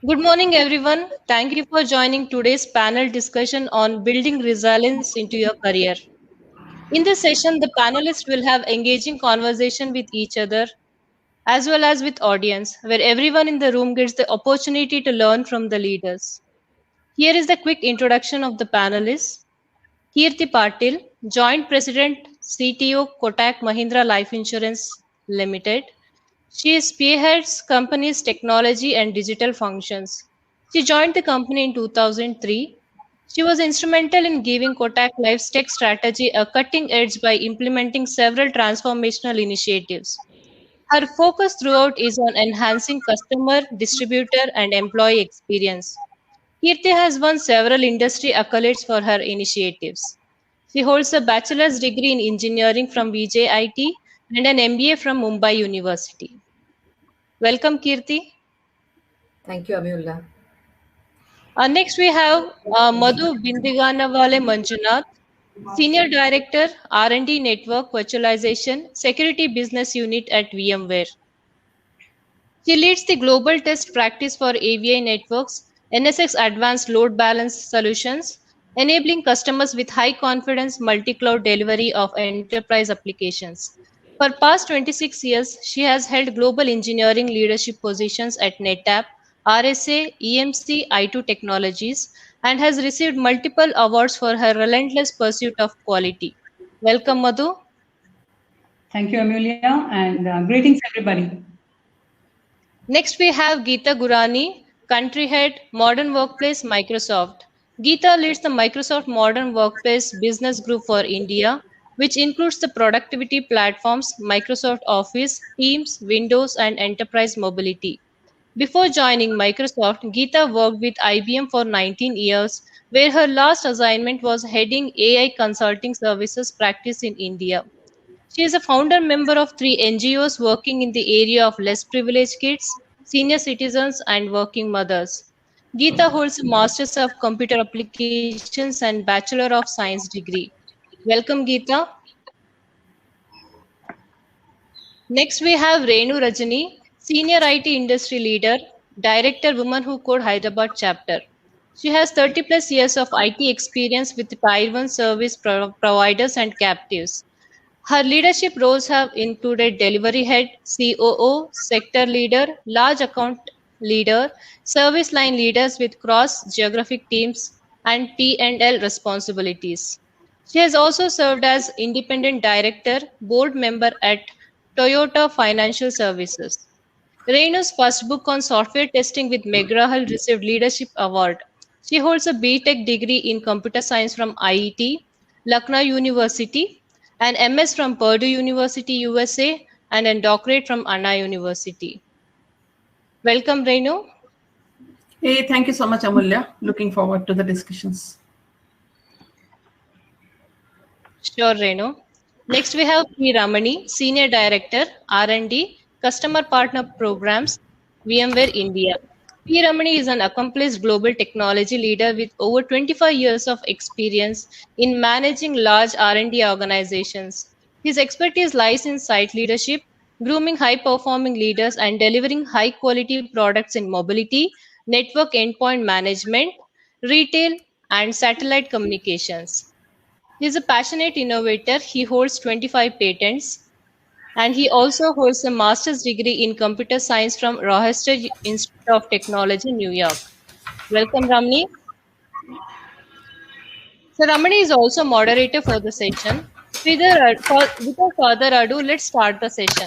Good morning, everyone. Thank you for joining today's panel discussion on building resilience into your career. In this session, the panelists will have engaging conversation with each other as well as with audience, where everyone in the room gets the opportunity to learn from the leaders. Here is the quick introduction of the panelists. Kirti Patil, Joint President, CTO, Kotak Mahindra Life Insurance Limited. She spearheads company's technology and digital functions. She joined the company in 2003. She was instrumental in giving Kotak Life's tech strategy a cutting edge by implementing several transformational initiatives. Her focus throughout is on enhancing customer, distributor, and employee experience. Kirti has won several industry accolades for her initiatives. She holds a bachelor's degree in engineering from VJIT and an MBA from Mumbai University. Welcome, Kirti. Thank you, Amulya. Next, we have Madhu Bindiganavale Manjunath, Senior Director, R&D Network Virtualization, Security Business Unit at VMware. She leads the global test practice for AVI networks, NSX Advanced Load Balance Solutions, enabling customers with high confidence multi-cloud delivery of enterprise applications. For past 26 years, she has held global engineering leadership positions at NetApp, RSA, EMC, I2 Technologies, and has received multiple awards for her relentless pursuit of quality. Welcome, Madhu. Thank you, Amelia, and greetings, everybody. Next, we have Geeta Gurnani, Countryhead, Modern Workplace, Microsoft. Geeta leads the Microsoft Modern Workplace Business Group for India, which includes the productivity platforms Microsoft Office, Teams, Windows, and Enterprise Mobility. Before joining Microsoft, Geeta worked with IBM for 19 years, where her last assignment was heading AI consulting services practice in India. She is a founder member of three NGOs working in the area of less privileged kids, senior citizens, and working mothers. Geeta holds a Masters of Computer Applications and Bachelor of Science degree. Welcome, Geeta. Next, we have Renu Rajani, Senior IT Industry Leader, Director Women Who Code Hyderabad Chapter. She has 30 plus years of IT experience with Tier 1 service providers and captives. Her leadership roles have included delivery head, COO, sector leader, large account leader, service line leaders with cross geographic teams, and P&L responsibilities. She has also served as independent director, board member at Toyota Financial Services. Renu's first book on software testing with McGraw-Hill received Leadership Award. She holds a BTech degree in computer science from IET, Lucknow University, an MS from Purdue University, USA, and a doctorate from Anna University. Welcome, Renu. Hey, thank you so much, Amulya. Looking forward to the discussions. Sure, Renu. Next, we have P. Ramani, Senior Director, R&D, Customer Partner Programs, VMware India. P. Ramani is an accomplished global technology leader with over 25 years of experience in managing large R&D organizations. His expertise lies in site leadership, grooming high-performing leaders, and delivering high-quality products in mobility, network endpoint management, retail, and satellite communications. He is a passionate innovator. He holds 25 patents, and he also holds a master's degree in computer science from Rochester Institute of Technology, New York. Welcome, Ramani. So, Ramani is also moderator for the session. Without further ado, let's start the session.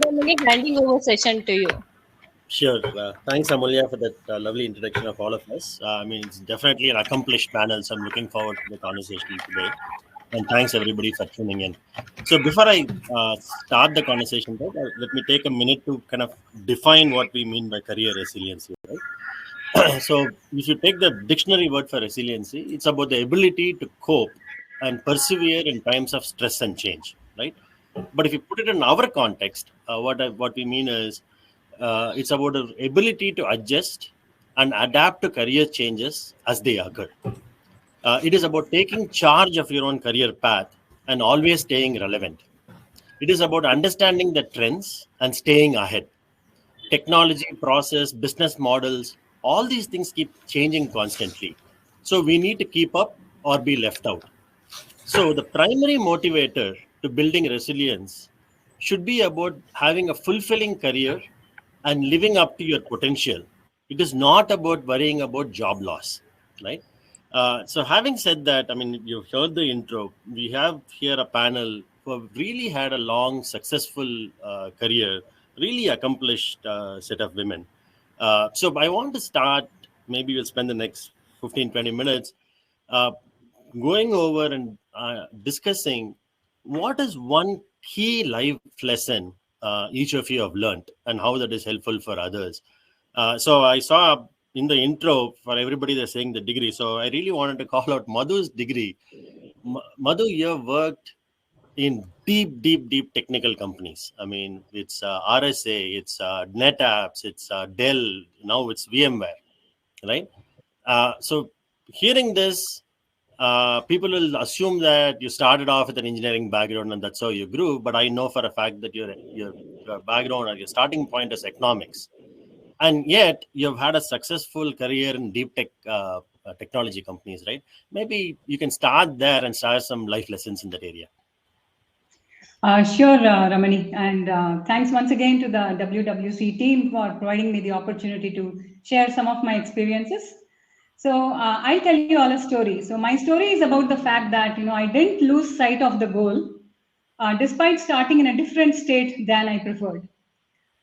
Ramani, handing over session to you. Sure. Thanks, Amulya, for that lovely introduction of all of us. I mean, it's definitely an accomplished panel, so I'm looking forward to the conversation today. And thanks, everybody, for tuning in. So before I start the conversation, let me take a minute to kind of define what we mean by career resiliency. Right? So if you take the dictionary word for resiliency, it's about the ability to cope and persevere in times of stress and change. Right? But if you put it in our context, what we mean is, it's about the ability to adjust and adapt to career changes as they occur. It is about taking charge of your own career path and always staying relevant. It is about understanding the trends and staying ahead. Technology, process, business models, all these things keep changing constantly. So we need to keep up or be left out. So the primary motivator to building resilience should be about having a fulfilling career and living up to your potential. It is not about worrying about job loss, right? So having said that, I mean, you've heard the intro. We have here a panel who have really had a long, successful career, really accomplished set of women. So I want to start, maybe we'll spend the next 15, 20 minutes uh, going over and discussing what is one key life lesson each of you have learned and how that is helpful for others. So I saw in the intro for everybody they're saying the degree. So I really wanted to call out Madhu's degree. Madhu, you have worked in deep technical companies. I mean, it's RSA, it's NetApps, it's Dell, now it's VMware, right? So hearing this, people will assume that you started off with an engineering background and that's how you grew. But I know for a fact that your background or your starting point is economics, and yet you've had a successful career in deep tech technology companies, right? Maybe you can start there and share some life lessons in that area. Sure, Ramani, and thanks once again to the WWC team for providing me the opportunity to share some of my experiences. So I'll tell you all a story. So my story is about the fact that I didn't lose sight of the goal, despite starting in a different state than I preferred.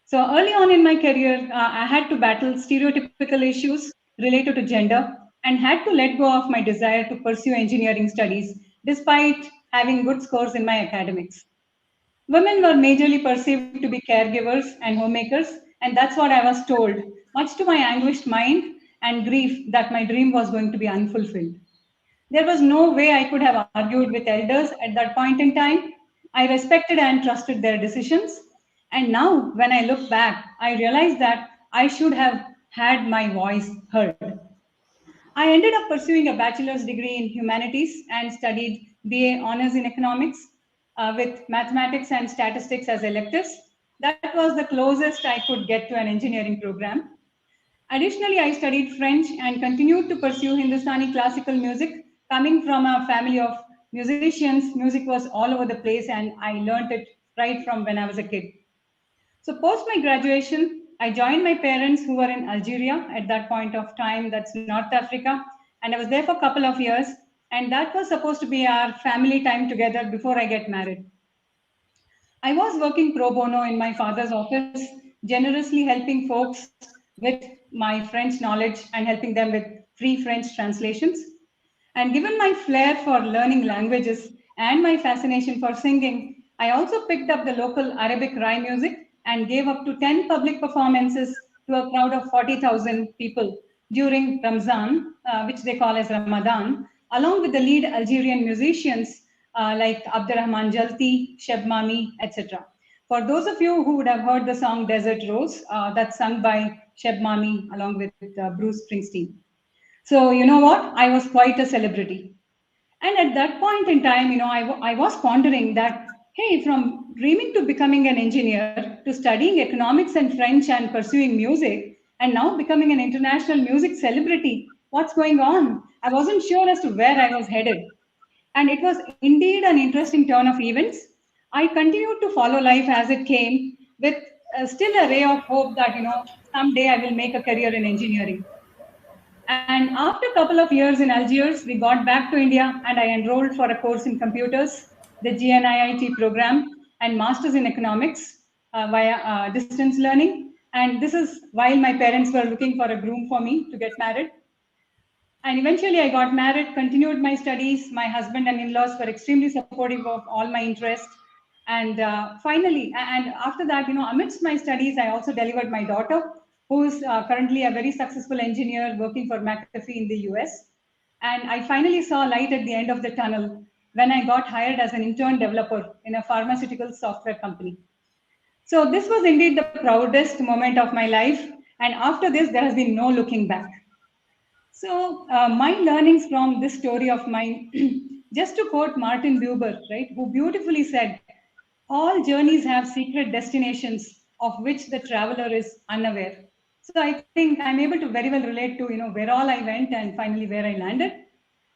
So early on in my career, I had to battle stereotypical issues related to gender and had to let go of my desire to pursue engineering studies despite having good scores in my academics. Women were majorly perceived to be caregivers and homemakers, and that's what I was told, much to my anguished mind and grief that my dream was going to be unfulfilled. There was no way I could have argued with elders at that point in time. I respected and trusted their decisions. And now, when I look back, I realize that I should have had my voice heard. I ended up pursuing a bachelor's degree in humanities and studied BA honors in economics with mathematics and statistics as electives. That was the closest I could get to an engineering program. Additionally, I studied French and continued to pursue Hindustani classical music. Coming from a family of musicians, music was all over the place and I learned it right from when I was a kid. So post my graduation, I joined my parents who were in Algeria at that point of time, that's North Africa, and I was there for a couple of years, and that was supposed to be our family time together before I get married. I was working pro bono in my father's office, generously helping folks with my French knowledge and helping them with free French translations. And given my flair for learning languages and my fascination for singing, I also picked up the local Arabic rhyme music and gave up to 10 public performances to a crowd of 40,000 people during Ramzan, which they call as Ramadan, along with the lead Algerian musicians like Abdurrahman Jalti, Sheb Mami, etc. For those of you who would have heard the song Desert Rose, that's sung by Sheb Mami along with Bruce Springsteen. So you know what? I was quite a celebrity. And at that point in time, I was pondering that, hey, from dreaming to becoming an engineer, to studying economics and French and pursuing music, and now becoming an international music celebrity, what's going on? I wasn't sure as to where I was headed. And it was indeed an interesting turn of events. I continued to follow life as it came with still a ray of hope that, someday I will make a career in engineering. And after a couple of years in Algiers, we got back to India and I enrolled for a course in computers, the GNIIT program, and Masters in Economics via distance learning. And this is while my parents were looking for a groom for me to get married. And eventually I got married, continued my studies. My husband and in-laws were extremely supportive of all my interests. And finally, and after that, amidst my studies, I also delivered my daughter, who is currently a very successful engineer working for McAfee in the US. And I finally saw light at the end of the tunnel when I got hired as an intern developer in a pharmaceutical software company. So this was indeed the proudest moment of my life. And after this, there has been no looking back. So my learnings from this story of mine, just to quote Martin Buber, right, who beautifully said, all journeys have secret destinations of which the traveler is unaware. So I think I'm able to very well relate to, where all I went and finally where I landed.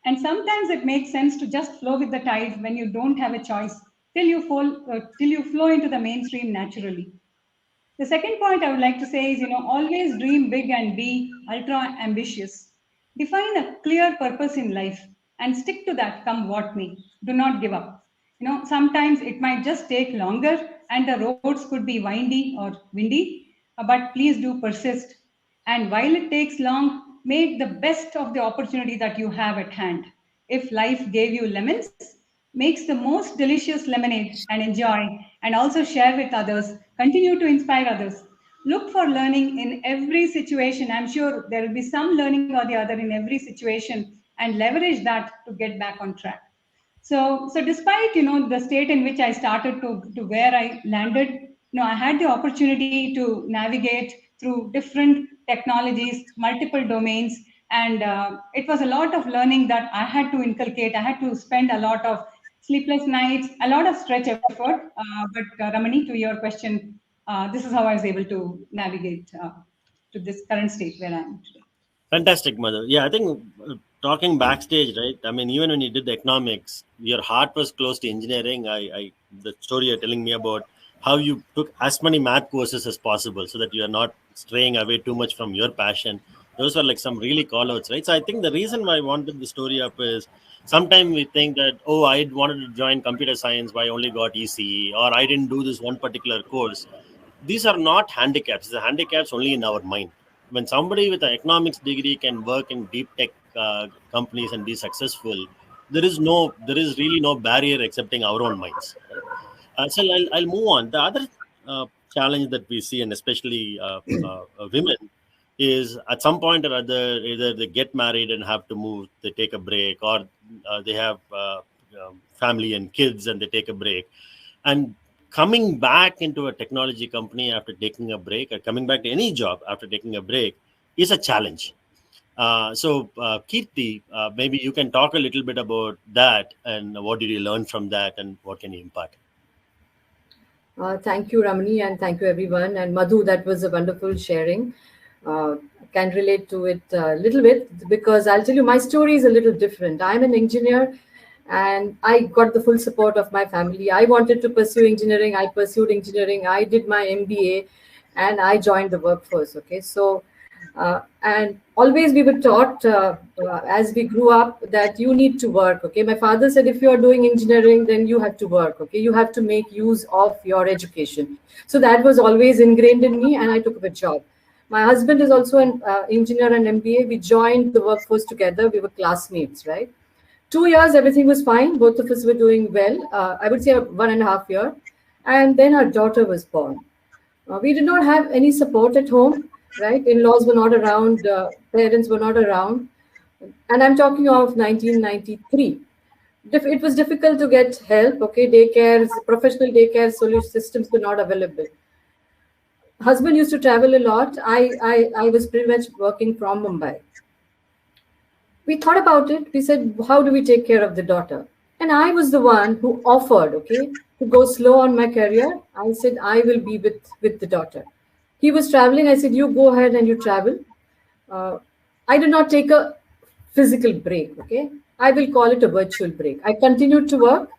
And sometimes it makes sense to just flow with the tide when you don't have a choice till you flow into the mainstream naturally. The second point I would like to say is, always dream big and be ultra ambitious. Define a clear purpose in life and stick to that come what may. Do not give up. Sometimes it might just take longer and the roads could be windy or windy, but please do persist. And while it takes long, make the best of the opportunity that you have at hand. If life gave you lemons, makes the most delicious lemonade and enjoy and also share with others. Continue to inspire others. Look for learning in every situation. I'm sure there will be some learning or the other in every situation and leverage that to get back on track. So despite the state in which I started to where I landed, I had the opportunity to navigate through different technologies, multiple domains, and it was a lot of learning that I had to inculcate. I had to spend a lot of sleepless nights, a lot of stretch effort. But Ramani, to your question, this is how I was able to navigate to this current state where I am today. Fantastic, Madhu. Yeah, I think talking backstage, right? I mean, even when you did the economics, your heart was close to engineering. The story you're telling me about how you took as many math courses as possible so that you are not straying away too much from your passion. Those were like some really call outs, right? So I think the reason why I wanted the story up is sometimes we think that, oh, I wanted to join computer science, but I only got ECE, or I didn't do this one particular course. These are not handicaps. The handicaps only in our mind. When somebody with an economics degree can work in deep tech companies and be successful, there is really no barrier excepting our own minds. So I'll move on. The other challenge that we see, and especially women, is at some point or other, either they get married and have to move, they take a break, or they have family and kids and they take a break. And coming back into a technology company after taking a break, or coming back to any job after taking a break, is a challenge. Kirti, maybe you can talk a little bit about that and what did you learn from that and what can you impart? Thank you, Ramani, and thank you, everyone. And Madhu, that was a wonderful sharing. Can relate to it a little bit because I'll tell you, my story is a little different. I'm an engineer and I got the full support of my family. I wanted to pursue engineering. I pursued engineering. I did my MBA and I joined the workforce. Okay. So, and always we were taught as we grew up that you need to work. Okay. My father said, if you're doing engineering, then you have to work. Okay. You have to make use of your education. So that was always ingrained in me and I took up a job. My husband is also an engineer and MBA. We joined the workforce together. We were classmates, right? 2 years, everything was fine. Both of us were doing well. I would say 1.5 years. And then our daughter was born. We did not have any support at home, right? In-laws were not around. Parents were not around. And I'm talking of 1993. It was difficult to get help. Okay, daycares, professional daycare solution systems were not available. Husband used to travel a lot. I was pretty much working from Mumbai. We thought about it. We said, how do we take care of the daughter? And I was the one who offered, okay, to go slow on my career. I said, I will be with the daughter. He was traveling. I said, you go ahead and you travel. I did not take a physical break, okay? I will call it a virtual break. I continued to work.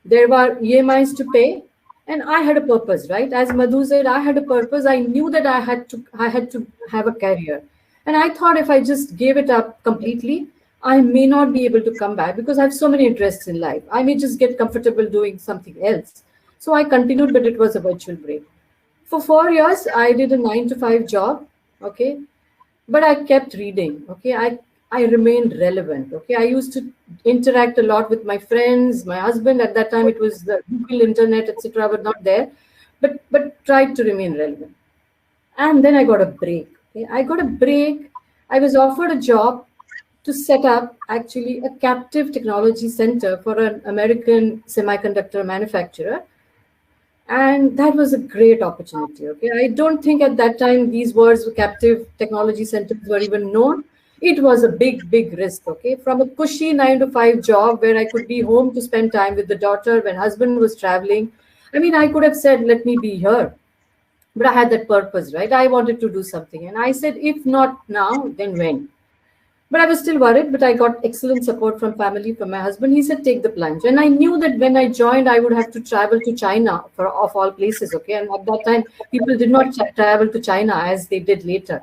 There were EMIs to pay. And I had a purpose, right? As Madhu said, I had a purpose. I knew that I had to have a career. And I thought if I just gave it up completely, I may not be able to come back because I have so many interests in life. I may just get comfortable doing something else. So I continued, but it was a virtual break. For 4 years, I did a 9-to-5 job, okay? But I kept reading, okay? I remained relevant, okay? I used to interact a lot with my friends, my husband. At that time, it was the Google, internet, etc., but not there. But tried to remain relevant. And then I got a break. Okay? I got a break. I was offered a job to set up actually a captive technology center for an American semiconductor manufacturer. And that was a great opportunity. Okay, I don't think at that time these words, captive technology centers, were even known. It was a big, big risk. Okay, from a cushy 9-to-5 job where I could be home to spend time with the daughter when husband was traveling. I mean, I could have said, let me be here. But I had that purpose, right? I wanted to do something. And I said, if not now, then when? But I was still worried, but I got excellent support from family, from my husband. He said, take the plunge. And I knew that when I joined, I would have to travel to China for of all places. Okay. And at that time, people did not travel to China as they did later.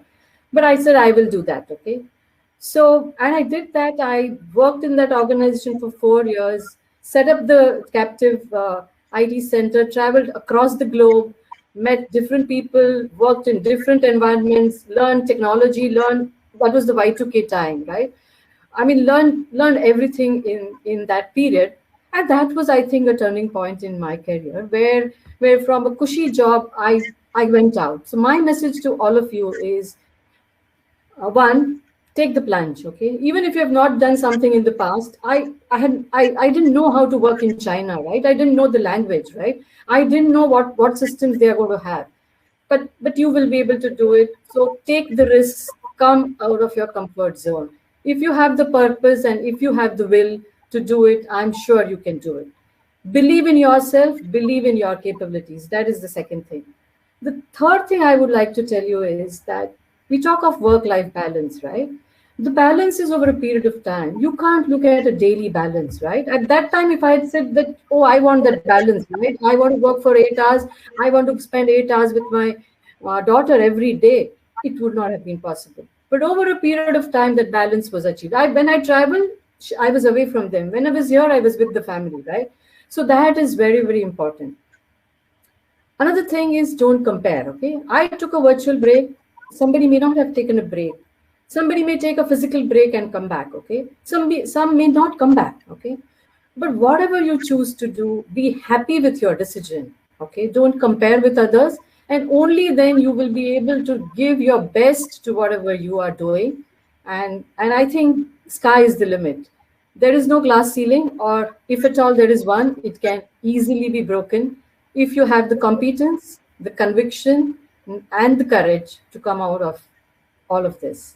But I said, I will do that. Okay. So, and I did that. I worked in that organization for 4 years, set up the captive IT center, traveled across the globe, met different people, worked in different environments, learned technology, learned, that was the Y2K time, right? I mean, learned everything in that period. And that was, I think, a turning point in my career where from a cushy job, I went out. So my message to all of you is, one, take the plunge. Okay, even if you have not done something in the past, I didn't know how to work in China, right? I didn't know the language, right? I didn't know what systems they are going to have, but you will be able to do it. So take the risks, come out of your comfort zone. If you have the purpose and if you have the will to do it, I'm sure you can do it. Believe in yourself, believe in your capabilities. That is the second thing. The third thing I would like to tell you is that we talk of work-life balance, right? The balance is over a period of time. You can't look at a daily balance, right? At that time, if I had said that, oh, I want that balance, right? I want to work for 8 hours. I want to spend 8 hours with my daughter every day. It would not have been possible. But over a period of time, that balance was achieved. When I traveled, I was away from them. When I was here, I was with the family, right? So that is very, very important. Another thing is, don't compare, okay? I took a virtual break. Somebody may not have taken a break. Somebody may take a physical break and come back, okay? Some may not come back, okay? But whatever you choose to do, be happy with your decision, okay? Don't compare with others. And only then you will be able to give your best to whatever you are doing. And I think sky is the limit. There is no glass ceiling, or if at all there is one, it can easily be broken if you have the competence, the conviction, and the courage to come out of all of this.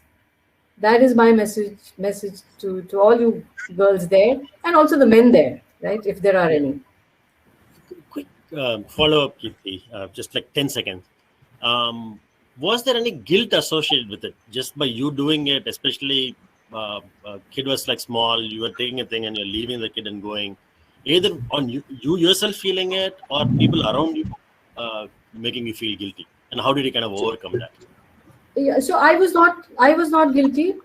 That is my message to all you girls there, and also the men there, right, if there are any. Quick follow-up, Kirti, just like 10 seconds. Was there any guilt associated with it, just by you doing it, especially kid was like small, you were taking a thing and you're leaving the kid and going, either on you yourself feeling it or people around you making you feel guilty? And how did you kind of overcome that? Yeah, so I was not guilty,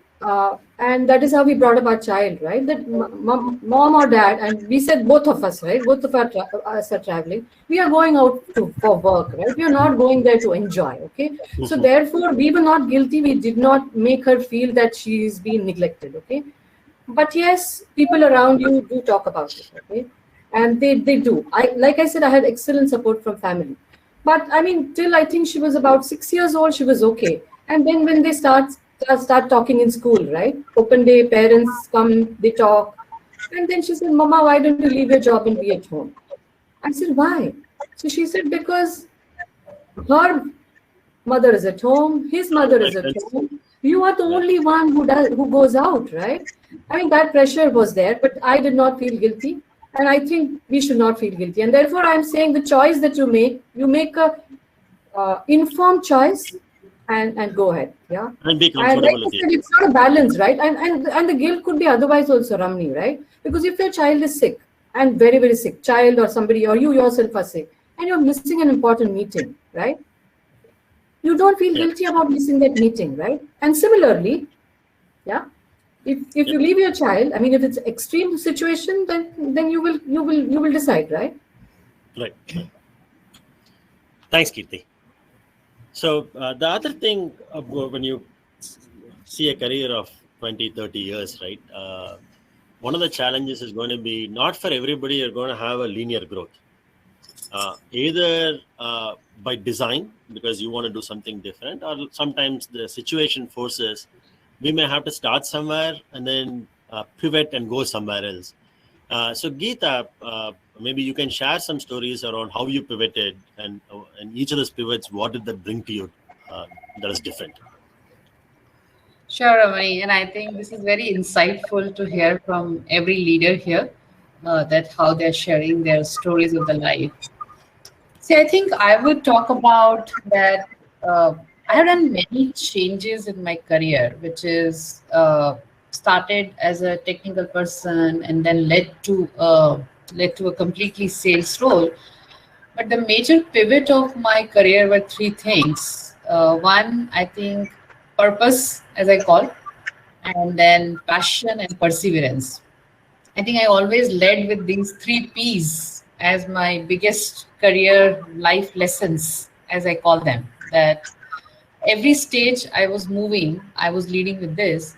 and that is how we brought up our child, right? That mom or dad, and we said both of us, right? Both of us are traveling. We are going out for work, right? We are not going there to enjoy, okay? So therefore, we were not guilty. We did not make her feel that she's been neglected, okay? But yes, people around you do talk about it, okay? And they do. Like I said, I had excellent support from family. But I mean, till I think she was about 6 years old, she was okay. And then when they start talking in school, right? Open day, parents come, they talk. And then she said, Mama, why don't you leave your job and be at home? I said, why? So she said, because her mother is at home, his mother is at home. You are the only one who goes out, right? I mean, that pressure was there, but I did not feel guilty. And I think we should not feel guilty. And therefore, I'm saying the choice that you make a informed choice and go ahead. Yeah. And be comfortable and like with it. It's not a balance, right? And the guilt could be otherwise also, Ramani, right? Because if your child is sick and very, very sick, child or somebody, or you yourself are sick, and you're missing an important meeting, right? You don't feel guilty about missing that meeting, right? And similarly, yeah. If you leave your child, I mean, if it's extreme situation, then you will decide, right? Right. Thanks, Kirti. So the other thing when you see a career of 20, 30 years, right? One of the challenges is going to be, not for everybody you're going to have a linear growth. Either by design, because you want to do something different, or sometimes the situation forces we may have to start somewhere and then pivot and go somewhere else. So Geeta, maybe you can share some stories around how you pivoted, and each of those pivots, what did that bring to you that is different? Sure, Ramani. And I think this is very insightful to hear from every leader here, that how they're sharing their stories of the life. See, I think I would talk about that. I have done many changes in my career, which is started as a technical person and then led to a completely sales role. But the major pivot of my career were three things. One, I think, purpose, as I call, and then passion and perseverance. I think I always led with these three P's as my biggest career life lessons, as I call them. That every stage I was moving, I was leading with this.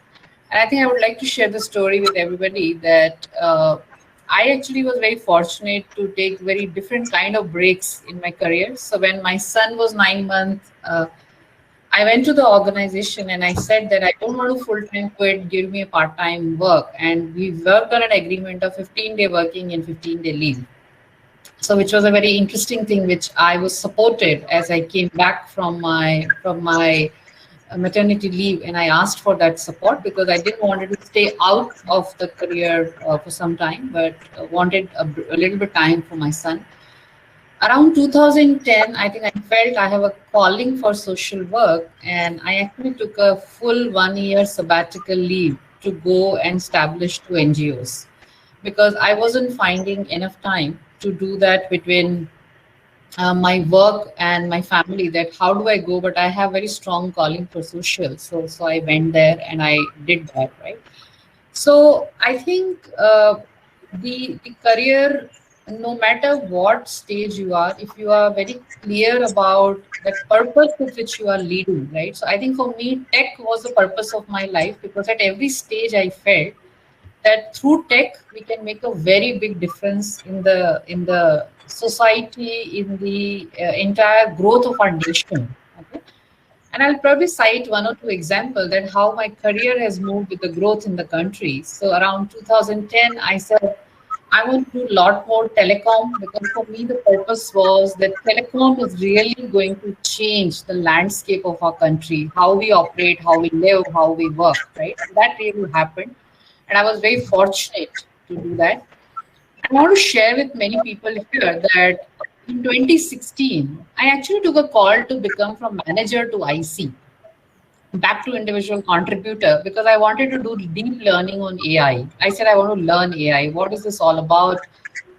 And I think I would like to share the story with everybody that I actually was very fortunate to take very different kind of breaks in my career. So when my son was 9 months, I went to the organization and I said that I don't want to full-time quit, give me a part-time work. And we worked on an agreement of 15-day working and 15-day leave. So which was a very interesting thing, which I was supported as I came back from my maternity leave, and I asked for that support because I didn't want to stay out of the career for some time, but wanted a little bit time for my son. Around 2010, I think I felt I have a calling for social work, and I actually took a full 1 year sabbatical leave to go and establish two NGOs because I wasn't finding enough time to do that between my work and my family. That how do I go? But I have very strong calling for social, so I went there and I did that, right? So I think the career, no matter what stage you are, if you are very clear about the purpose with which you are leading, right? So I think for me, tech was the purpose of my life because at every stage I felt that through tech we can make a very big difference in the society, in the entire growth of our nation. Okay? And I'll probably cite one or two examples that how my career has moved with the growth in the country. So around 2010, I said, I want to do a lot more telecom because for me, the purpose was that telecom is really going to change the landscape of our country, how we operate, how we live, how we work, right? And that really happened. And I was very fortunate to do that. I want to share with many people here that in 2016, I actually took a call to become from manager to IC, back to individual contributor, because I wanted to do deep learning on AI. I said, I want to learn AI. What is this all about?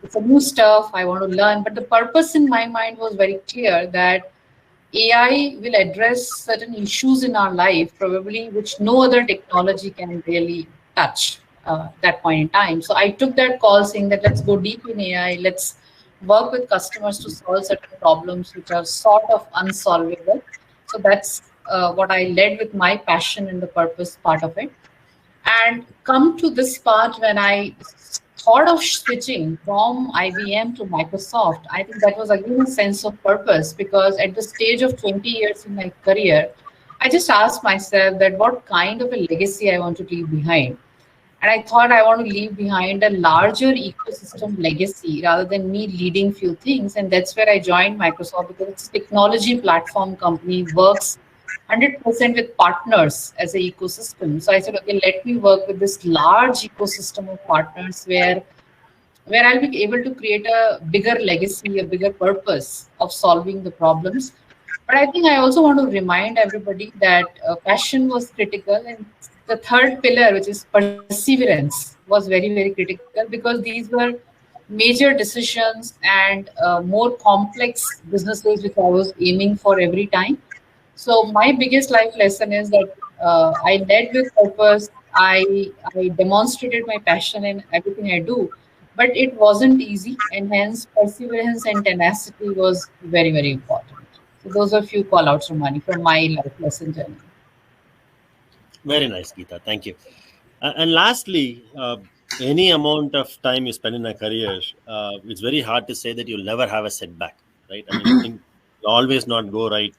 It's a new stuff. I want to learn. But the purpose in my mind was very clear that AI will address certain issues in our life, probably which no other technology can really touch that point in time. So I took that call saying that let's go deep in AI. Let's work with customers to solve certain problems which are sort of unsolvable. So that's what I led with my passion and the purpose part of it. And come to this part when I thought of switching from IBM to Microsoft, I think that was again a sense of purpose because at the stage of 20 years in my career, I just asked myself that what kind of a legacy I want to leave behind. And I thought I want to leave behind a larger ecosystem legacy rather than me leading few things. And that's where I joined Microsoft because it's a technology platform company, works 100% with partners as an ecosystem. So I said, okay, let me work with this large ecosystem of partners where I'll be able to create a bigger legacy, a bigger purpose of solving the problems. But I think I also want to remind everybody that passion was critical, and the third pillar, which is perseverance, was very, very critical because these were major decisions and more complex businesses which I was aiming for every time. So my biggest life lesson is that I led with purpose. I demonstrated my passion in everything I do, but it wasn't easy, and hence perseverance and tenacity was very, very important. So those are a few call outs, Ramani, from my life lesson journey. Very nice, Geeta. Thank you. And lastly, any amount of time you spend in a career, it's very hard to say that you'll never have a setback, right? I mean, things will always not go right.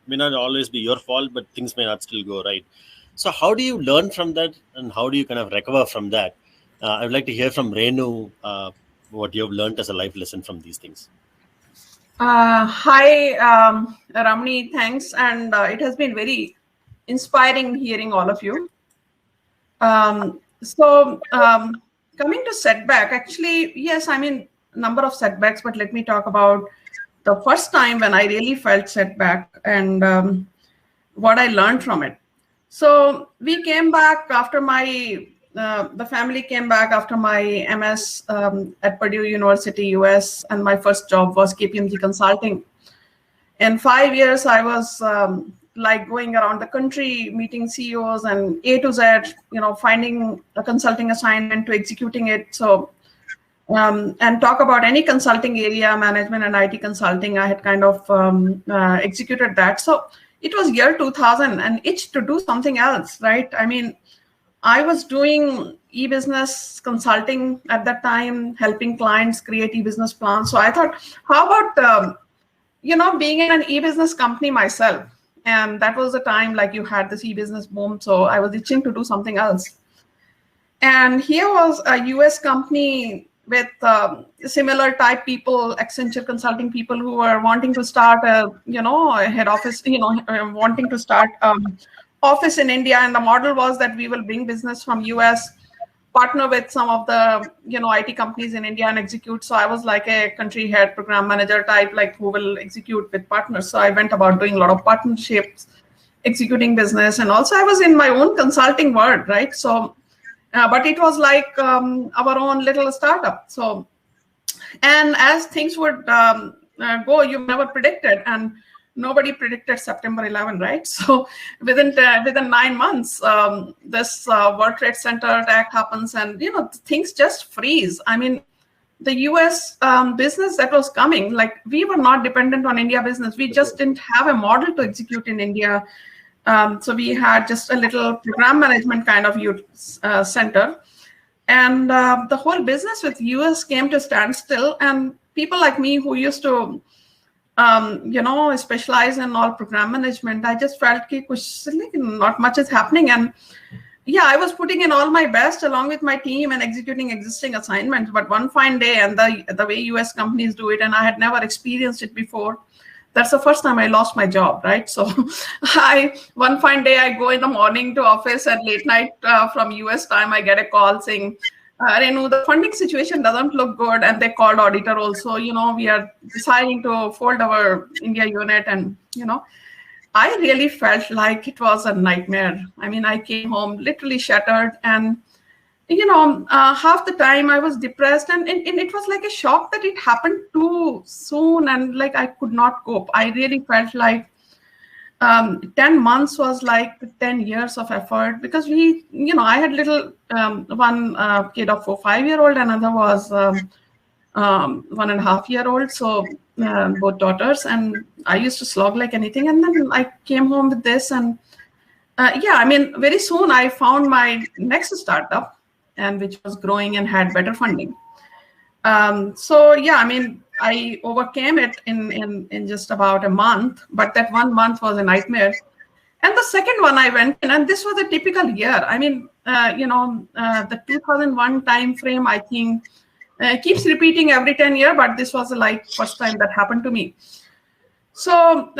May not always be your fault, but things may not still go right. So how do you learn from that, and how do you kind of recover from that? I would like to hear from Renu what you have learned as a life lesson from these things. Hi, Ramani. Thanks, and it has been very inspiring hearing all of you. Coming to setback, actually, yes, I mean, number of setbacks, but let me talk about the first time when I really felt setback and what I learned from it. So we came back after the family came back after my MS at Purdue University, US, and my first job was KPMG Consulting. In 5 years, I was like going around the country, meeting CEOs and A to Z, finding a consulting assignment to executing it. So, and talk about any consulting area, management and IT consulting, I had kind of executed that. So it was year 2000 and itched to do something else, right? I mean, I was doing e-business consulting at that time, helping clients create e-business plans. So I thought, how about, being in an e-business company myself? And that was the time like you had this e-business boom. So I was itching to do something else. And here was a US company with similar type people, Accenture consulting people who were wanting to start a head office, wanting to start office in India. And the model was that we will bring business from US, partner with some of the IT companies in India and execute. So I was like a country head program manager type, like who will execute with partners. So I went about doing a lot of partnerships, executing business, and also I was in my own consulting world, right? So, but it was like our own little startup. So, and as things would go, you never predicted, and nobody predicted September 11, right? So within 9 months, this World Trade Center attack happens, and things just freeze. I mean, the US business that was coming, like we were not dependent on India business. We just didn't have a model to execute in India. So we had just a little program management kind of center, and the whole business with US came to standstill. And people like me who used to specialize in all program management, I just felt not much is happening. And yeah, I was putting in all my best along with my team and executing existing assignments. But one fine day, and the way US companies do it, and I had never experienced it before, that's the first time I lost my job, right? So one fine day, I go in the morning to office, and late night from US time, I get a call saying, Renu, the funding situation doesn't look good. And they called auditor also, we are deciding to fold our India unit. And, I really felt like it was a nightmare. I mean, I came home literally shattered, and, half the time I was depressed, and it was like a shock that it happened too soon, and like I could not cope. I really felt like 10 months was like 10 years of effort, because I had little one kid of 5-year-old, another was 1.5-year-old. So both daughters, and I used to slog like anything. And then I came home with this, and very soon I found my next startup, and which was growing and had better funding. I overcame it in just about a month, but that 1 month was a nightmare. And the second one I went in, and this was a typical year. I mean, the 2001 time frame, I think, keeps repeating every 10 years, but this was like first time that happened to me. So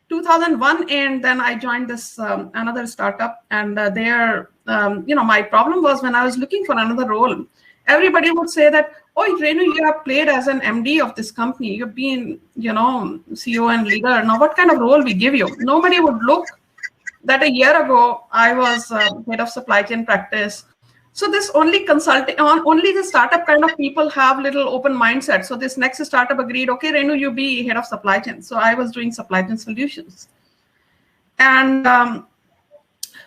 2001, and then I joined this another startup, and my problem was when I was looking for another role, everybody would say that, oh, Renu, you have played as an MD of this company. You've been, CEO and leader. Now, what kind of role we give you? Nobody would look that a year ago, I was head of supply chain practice. So this only the startup kind of people have little open mindset. So this next startup agreed, okay, Renu, you be head of supply chain. So I was doing supply chain solutions. And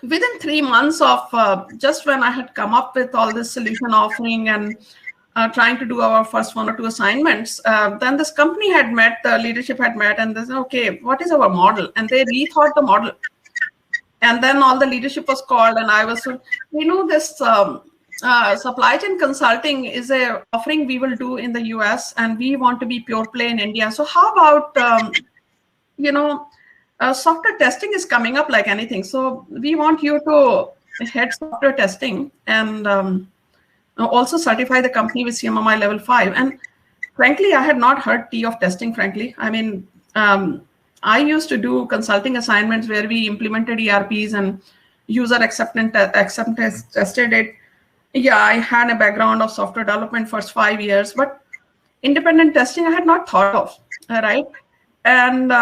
within 3 months of just when I had come up with all this solution offering and trying to do our first 1 or 2 assignments, then this company had met, the leadership had met, and they said, okay, what is our model? And they rethought the model. And then all the leadership was called, and I was, this supply chain consulting is a offering we will do in the US, and we want to be pure play in India. So how about, software testing is coming up like anything. So we want you to head software testing and also certify the company with CMMI level 5. And frankly, I had not heard T of testing, frankly. I mean, I used to do consulting assignments where we implemented ERPs and user acceptance tested it. Yeah, I had a background of software development first 5 years, but independent testing I had not thought of. right? And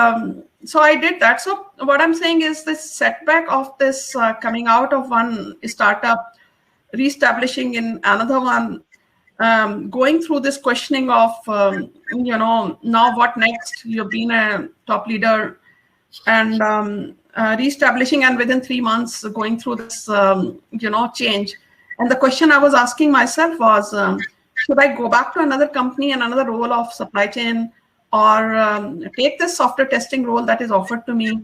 so I did that. So what I'm saying is this setback of this coming out of one startup, reestablishing in another one, going through this questioning of, now what next? You've been a top leader, and reestablishing, and within 3 months going through this, change. And the question I was asking myself was, should I go back to another company and another role of supply chain, or take this software testing role that is offered to me?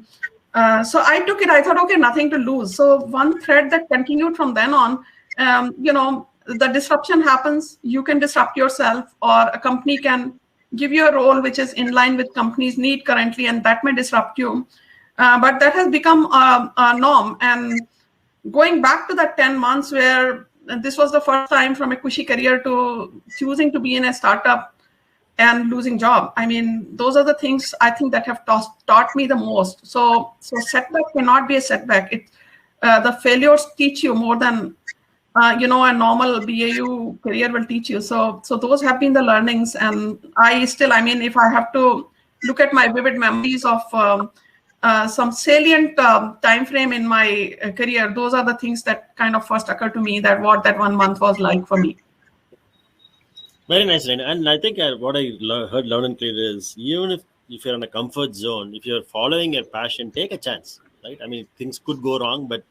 So I took it. I thought, okay, nothing to lose. So one thread that continued from then on, the disruption happens. You can disrupt yourself, or a company can give you a role which is in line with company's need currently, and that may disrupt you. But that has become a norm. And going back to that 10 months where this was the first time from a cushy career to choosing to be in a startup and losing job. I mean, those are the things I think that have taught me the most. So setback cannot be a setback. The failures teach you more than a normal BAU career will teach you. So those have been the learnings. And if I have to look at my vivid memories of some salient time frame in my career, those are the things that kind of first occurred to me, that what that 1 month was like for me. Very nice, Renu. And I think what I heard loud and clear is, even if you're in a comfort zone, if you're following your passion, take a chance, right? I mean, things could go wrong, but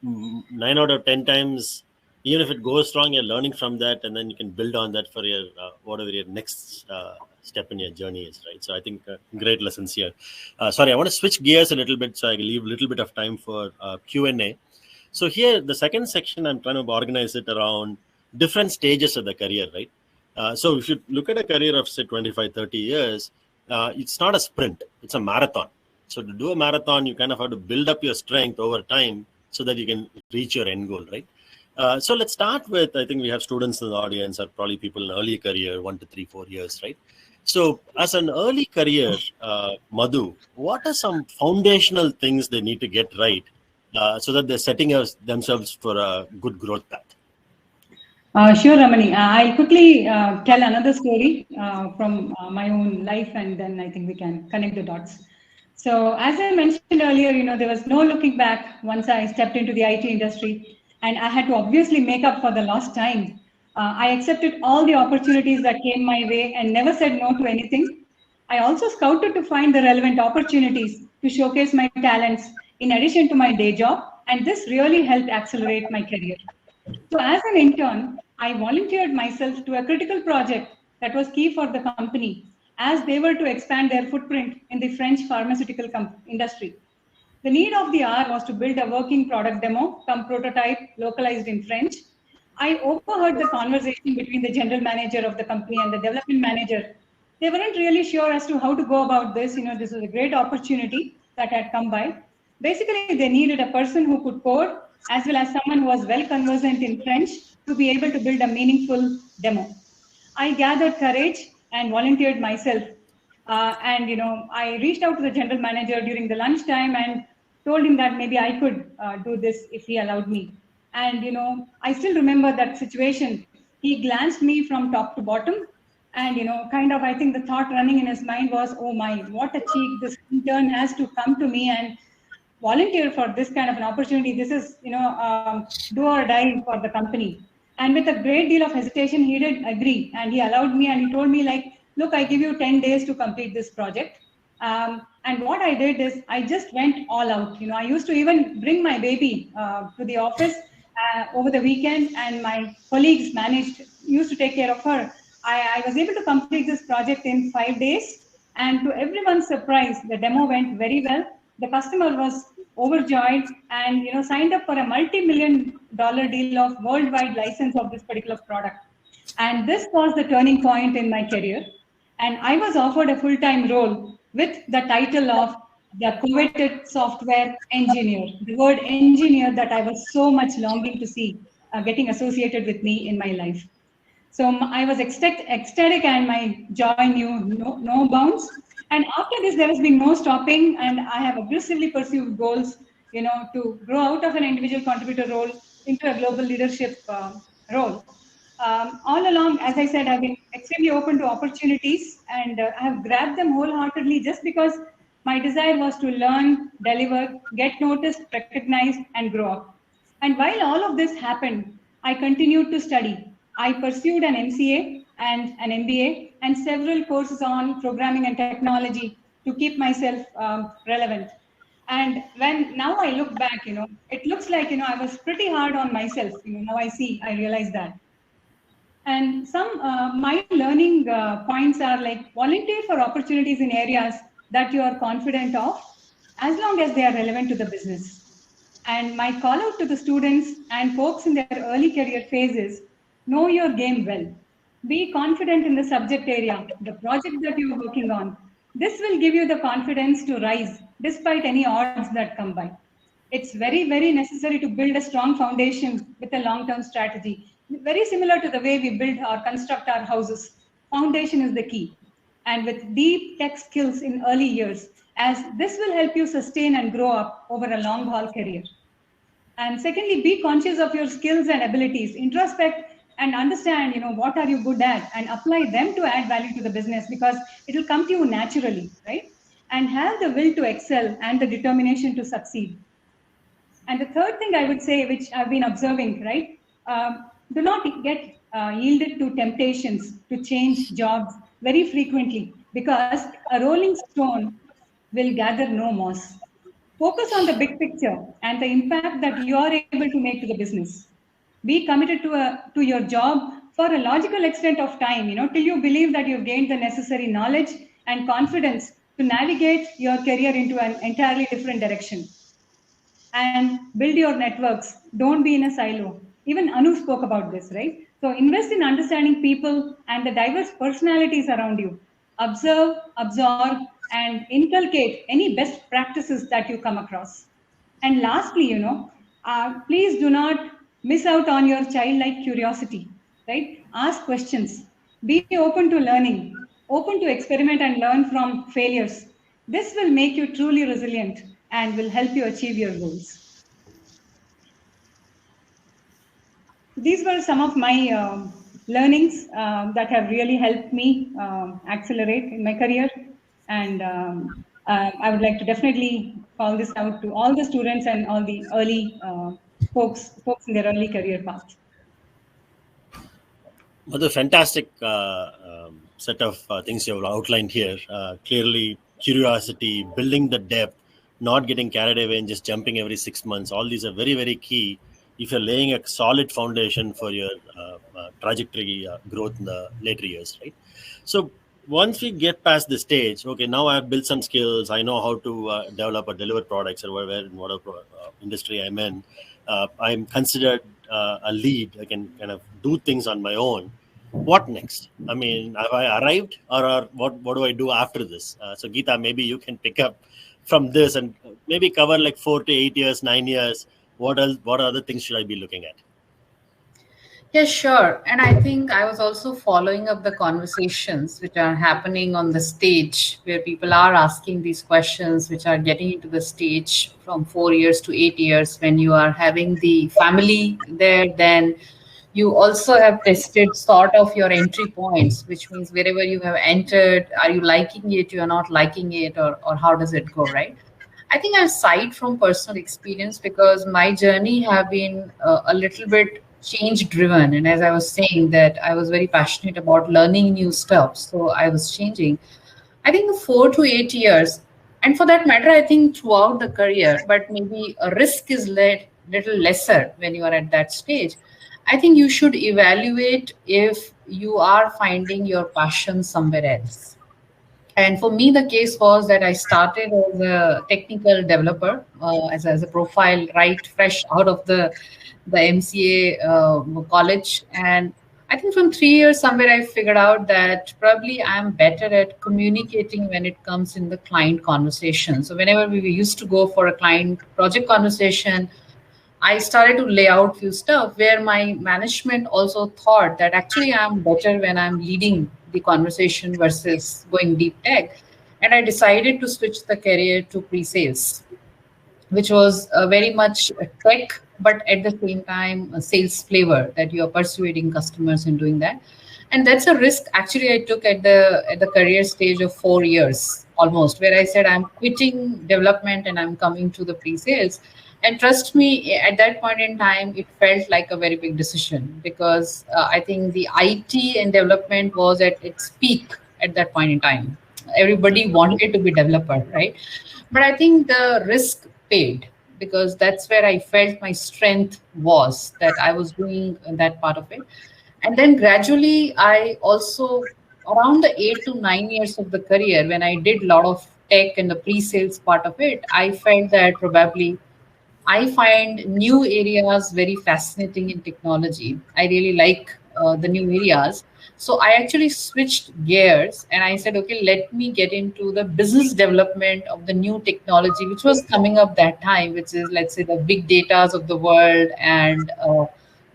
9 out of 10 times, even if it goes wrong, you're learning from that, and then you can build on that for your whatever your next step in your journey is, right? So I think great lessons here. Sorry, I want to switch gears a little bit, so I can leave a little bit of time for Q&A. So here, the second section, I'm trying to organize it around different stages of the career, right? So if you look at a career of, say, 25, 30 years, it's not a sprint, it's a marathon. So to do a marathon, you kind of have to build up your strength over time so that you can reach your end goal, right? So let's start with, I think we have students in the audience, or probably people in early career, 1 to 3, 4 years, right? So as an early career, Madhu, what are some foundational things they need to get right so that they're setting themselves for a good growth path? Sure, Ramani. I'll quickly tell another story from my own life, and then I think we can connect the dots. So as I mentioned earlier, there was no looking back once I stepped into the IT industry, and I had to obviously make up for the lost time. I accepted all the opportunities that came my way and never said no to anything. I also scouted to find the relevant opportunities to showcase my talents in addition to my day job, and this really helped accelerate my career. So as an intern, I volunteered myself to a critical project that was key for the company, as they were to expand their footprint in the French pharmaceutical industry. The need of the hour was to build a working product demo, come prototype, localized in French. I overheard the conversation between the general manager of the company and the development manager. They weren't really sure as to how to go about this. This was a great opportunity that had come by. Basically, they needed a person who could code, as well as someone who was well conversant in French to be able to build a meaningful demo. I gathered courage and volunteered myself. I reached out to the general manager during the lunchtime and told him that maybe I could do this if he allowed me. And, I still remember that situation. He glanced me from top to bottom. And, I think the thought running in his mind was, oh my, what a cheek, this intern has to come to me and volunteer for this kind of an opportunity. This is, do or die for the company. And with a great deal of hesitation, he did agree. And he allowed me, and he told me, like, look, I give you 10 days to complete this project. And what I did is I just went all out. I used to even bring my baby to the office over the weekend, and my colleagues used to take care of her. I was able to complete this project in 5 days. And to everyone's surprise, the demo went very well. The customer was overjoyed and signed up for a multi-million-dollar deal of worldwide license of this particular product. And this was the turning point in my career. And I was offered a full-time role with the title of the coveted software engineer, the word engineer that I was so much longing to see getting associated with me in my life. So I was ecstatic, and my joy knew no bounds. And after this, there has been no stopping, and I have aggressively pursued goals, to grow out of an individual contributor role into a global leadership role. all along, as I said, I've been extremely open to opportunities, and I have grabbed them wholeheartedly just because my desire was to learn, deliver, get noticed, recognized, and grow up. And while all of this happened, I continued to study. I pursued an MCA and an MBA and several courses on programming and technology to keep myself relevant. And when now I look back, it looks like, I was pretty hard on myself. Now I realize that. And some my learning points are like volunteer for opportunities in areas that you are confident of, as long as they are relevant to the business. And my call out to the students and folks in their early career phases: know your game well. Be confident in the subject area, the project that you are working on. This will give you the confidence to rise despite any odds that come by. It's very, very necessary to build a strong foundation with a long-term strategy. Very similar to the way we build or construct our houses. Foundation is the key. And with deep tech skills in early years, as this will help you sustain and grow up over a long haul career. And secondly, be conscious of your skills and abilities. Introspect and understand, what are you good at, and apply them to add value to the business, because it will come to you naturally, right? And have the will to excel and the determination to succeed. And the third thing I would say, which I've been observing, right? Do not get yielded to temptations to change jobs very frequently, because a rolling stone will gather no moss. Focus on the big picture and the impact that you are able to make to the business. Be committed to your job for a logical extent of time, till you believe that you've gained the necessary knowledge and confidence to navigate your career into an entirely different direction. And build your networks. Don't be in a silo. Even Anu spoke about this, right? So invest in understanding people and the diverse personalities around you. Observe, absorb, and inculcate any best practices that you come across. And lastly, please do not miss out on your childlike curiosity, right? Ask questions. Be open to learning, open to experiment and learn from failures. This will make you truly resilient and will help you achieve your goals. These were some of my learnings that have really helped me accelerate in my career. And I would like to definitely call this out to all the students and all the early folks in their early career path. Madhu, fantastic set of things you have outlined here. Clearly, curiosity, building the depth, not getting carried away and just jumping every 6 months. All these are very, very key if you're laying a solid foundation for your trajectory growth in the later years, right? So once we get past the stage, okay, now I've built some skills. I know how to develop or deliver products or whatever industry I'm in. I'm considered a lead. I can kind of do things on my own. What next? I mean, have I arrived, or what do I do after this? So Geeta, maybe you can pick up from this and maybe cover like 4 to 8 years, 9 years. What other things should I be looking at? Yeah, sure. And I think I was also following up the conversations which are happening on the stage, where people are asking these questions, which are getting into the stage from 4 years to 8 years. When you are having the family there, then you also have tested sort of your entry points, which means wherever you have entered, are you liking it, you are not liking it, or how does it go, right? I think aside from personal experience, because my journey have been a little bit change driven, and as I was saying, that I was very passionate about learning new stuff, so I was changing. I think 4 to 8 years, and for that matter, I think throughout the career, but maybe a risk is little lesser when you are at that stage. I think you should evaluate if you are finding your passion somewhere else. And for me, the case was that I started as a technical developer, as a profile, right, fresh out of the MCA college. And I think from 3 years somewhere, I figured out that probably I'm better at communicating when it comes in the client conversation. So whenever we used to go for a client project conversation, I started to lay out few stuff where my management also thought that actually I'm better when I'm leading the conversation versus going deep tech. And I decided to switch the career to pre-sales, which was very much tech but at the same time, a sales flavor that you are persuading customers in doing that. And that's a risk actually I took at the career stage of 4 years almost, where I said I'm quitting development and I'm coming to the pre-sales. And trust me, at that point in time, it felt like a very big decision, because I think the IT and development was at its peak at that point in time. Everybody wanted to be developer, right? But I think the risk paid, because that's where I felt my strength was, that I was doing that part of it. And then gradually, I also, around the 8 to 9 years of the career, when I did a lot of tech and the pre-sales part of it, I felt that probably I find new areas very fascinating in technology. I really like the new areas. So I actually switched gears and I said, okay, let me get into the business development of the new technology, which was coming up that time, which is, let's say, the big datas of the world, and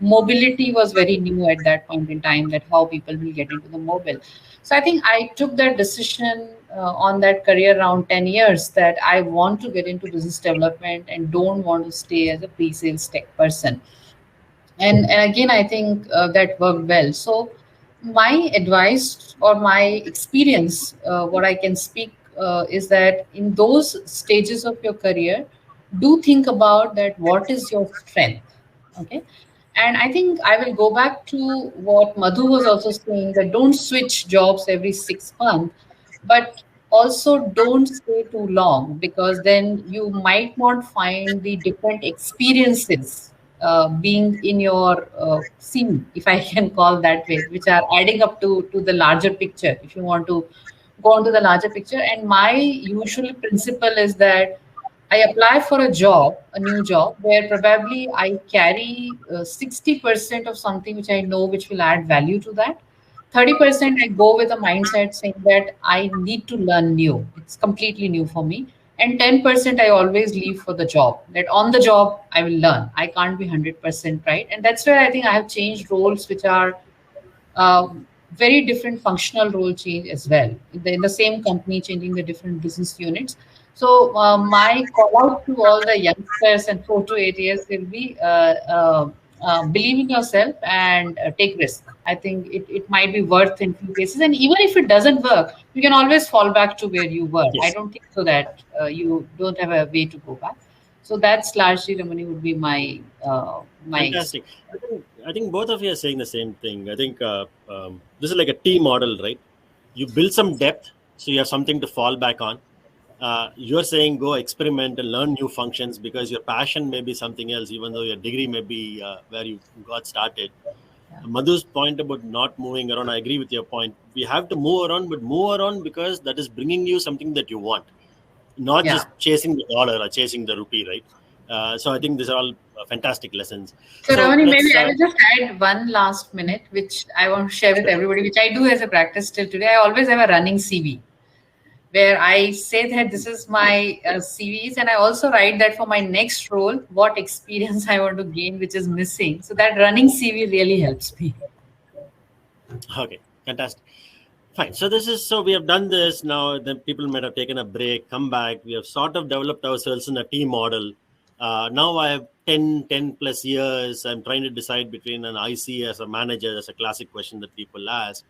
mobility was very new at that point in time, that how people will get into the mobile. So I think I took that decision on that career around 10 years, that I want to get into business development and don't want to stay as a pre-sales tech person. And again, I think that worked well. So my advice or my experience, what I can speak is that in those stages of your career, do think about that, what is your strength. Okay. And I think I will go back to what Madhu was also saying, that don't switch jobs every 6 months, but also don't stay too long, because then you might not find the different experiences being in your scene, if I can call that way, which are adding up to the larger picture, if you want to go on to the larger picture. And my usual principle is that I apply for a job, a new job, where probably I carry 60% of something which I know which will add value to that. 30% I go with a mindset saying that I need to learn new. It's completely new for me. And 10% I always leave for the job. That on the job I will learn. I can't be 100% right. And that's where I think I have changed roles which are very different functional role change as well. In the same company, changing the different business units. So my call out to all the youngsters and 4 to 8 years will be believe in yourself and take risk. I think it might be worth in few cases. And even if it doesn't work, you can always fall back to where you were. I Yes. don't think so that you don't have a way to go back. So that's largely, Ramani, would be my Fantastic. I think both of you are saying the same thing. I think this is like a T model, right? You build some depth, so you have something to fall back on. You're saying go experiment and learn new functions, because your passion may be something else, even though your degree may be where you got started. Madhu's point about not moving around, I agree with your point. We have to move around, but move around because that is bringing you something that you want, not Yeah. just chasing the dollar or chasing the rupee, right? So I think these are all fantastic lessons. So, So Ramani, let's, maybe I will just add one last minute, which I want to share with everybody, which I do as a practice till today. I always have a running CV where I say that this is my CVs, and I also write that for my next role, what experience I want to gain, which is missing. So that running CV really helps me. Okay, fantastic. Fine. So we have done this now. Then people might have taken a break, come back. We have sort of developed ourselves in a team model. Now I have 10 plus years. I'm trying to decide between an IC as a manager. That's a classic question that people ask.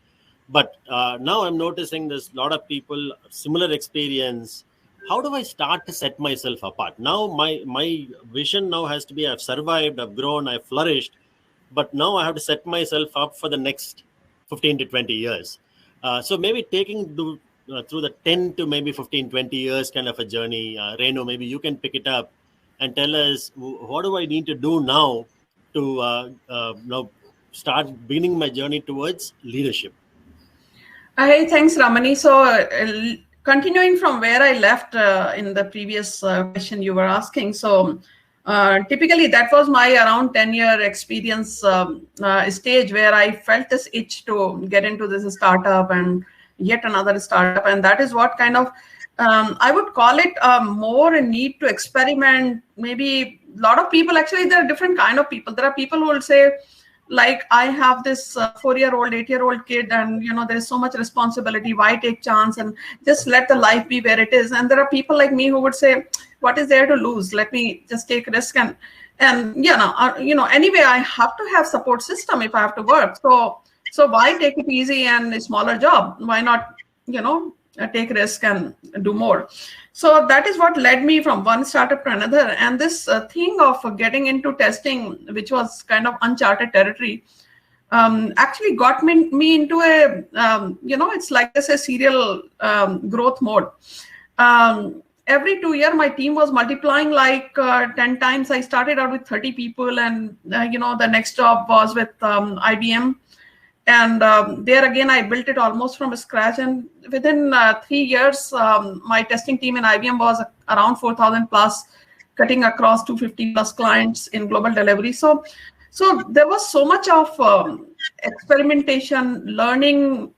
But now I'm noticing there's a lot of people, similar experience. How do I start to set myself apart? Now my vision now has to be, I've survived, I've grown, I've flourished, but now I have to set myself up for the next 15 to 20 years. So maybe taking through the 10 to maybe 15, 20 years kind of a journey. Renu, maybe you can pick it up and tell us, what do I need to do now to now start beginning my journey towards leadership? Hey, thanks, Ramani. So, continuing from where I left in the previous question you were asking. So, typically that was my around 10-year experience stage where I felt this itch to get into this startup and yet another startup. And that is what kind of, I would call it more a need to experiment. Maybe a lot of people, actually, there are different kind of people. There are people who will say, like, I have this 4-year-old, 8-year-old kid, and there's so much responsibility. Why take chance and just let the life be where it is? And there are people like me who would say, what is there to lose? Let me just take risk and anyway, I have to have support system if I have to work. So why take it easy and a smaller job? Why not, take risk and do more? So that is what led me from one startup to another. And this thing of getting into testing, which was kind of uncharted territory, actually got me into a, it's like a serial growth mode. Every 2 years, my team was multiplying like 10 times. I started out with 30 people, and the next job was with IBM. And there again, I built it almost from scratch. And within 3 years, my testing team in IBM was around 4,000 plus, cutting across 250 plus clients in global delivery. So there was so much of experimentation, learning.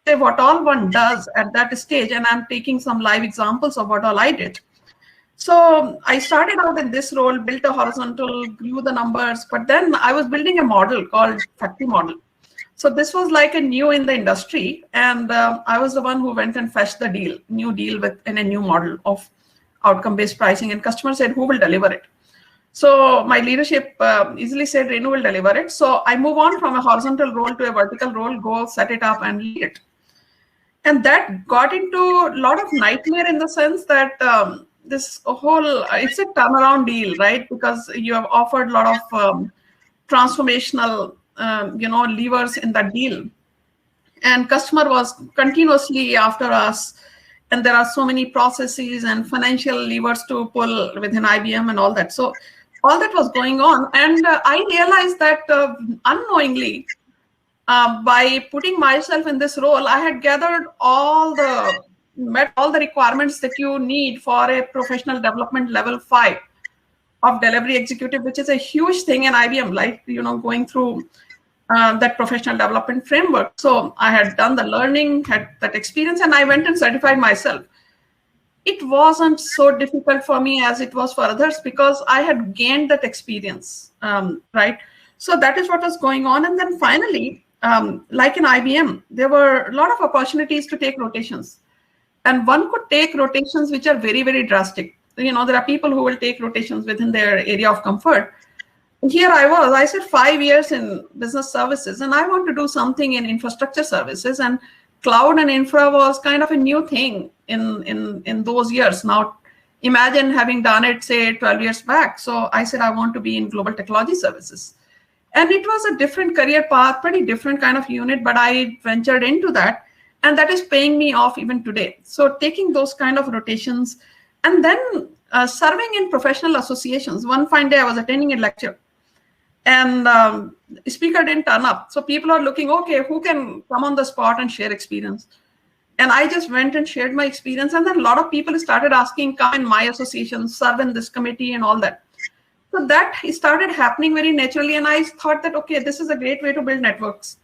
What all one does at that stage, and I'm taking some live examples of what all I did. So I started out in this role, built a horizontal, grew the numbers, but then I was building a model called factory model. So this was like a new in the industry, and I was the one who went and fetched the new deal in a new model of outcome-based pricing, and customer said, who will deliver it? So my leadership easily said, Renu will deliver it. So I move on from a horizontal role to a vertical role, go set it up and lead it. And that got into a lot of nightmare in the sense that this whole, it's a turnaround deal, right? Because you have offered a lot of transformational, levers in that deal. And customer was continuously after us. And there are so many processes and financial levers to pull within IBM and all that. So all that was going on. And I realized that unknowingly, by putting myself in this role, I had gathered met all the requirements that you need for a professional development level 5 of delivery executive, which is a huge thing in IBM, like, going through that professional development framework. So I had done the learning, had that experience, and I went and certified myself. It wasn't so difficult for me as it was for others because I had gained that experience, right? So that is what was going on. And then finally, like in IBM, there were a lot of opportunities to take rotations. And one could take rotations which are very, very drastic. There are people who will take rotations within their area of comfort. Here I said 5 years in business services, and I want to do something in infrastructure services. And cloud and infra was kind of a new thing in those years. Now, imagine having done it, say, 12 years back. So I said, I want to be in global technology services. And it was a different career path, pretty different kind of unit, but I ventured into that. And that is paying me off even today. So taking those kind of rotations and then serving in professional associations. One fine day I was attending a lecture and speaker didn't turn up. So people are looking, okay, who can come on the spot and share experience? And I just went and shared my experience. And then a lot of people started asking, come in my association, serve in this committee and all that. So that started happening very naturally. And I thought that, okay, this is a great way to build networks.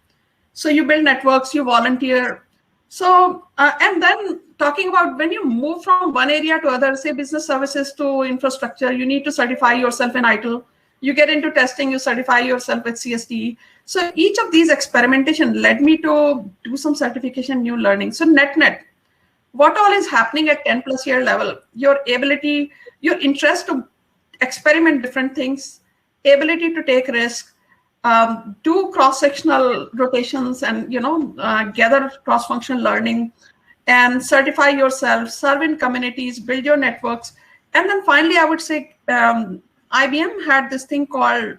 So you build networks, you volunteer. So, and then talking about when you move from one area to other, say business services to infrastructure, you need to certify yourself in ITIL. You get into testing, you certify yourself with CST. So each of these experimentation led me to do some certification, new learning. So net, what all is happening at 10 plus year level, your ability, your interest to experiment different things, ability to take risk, do cross-sectional rotations and, gather cross-functional learning and certify yourself, serve in communities, build your networks. And then finally, I would say IBM had this thing called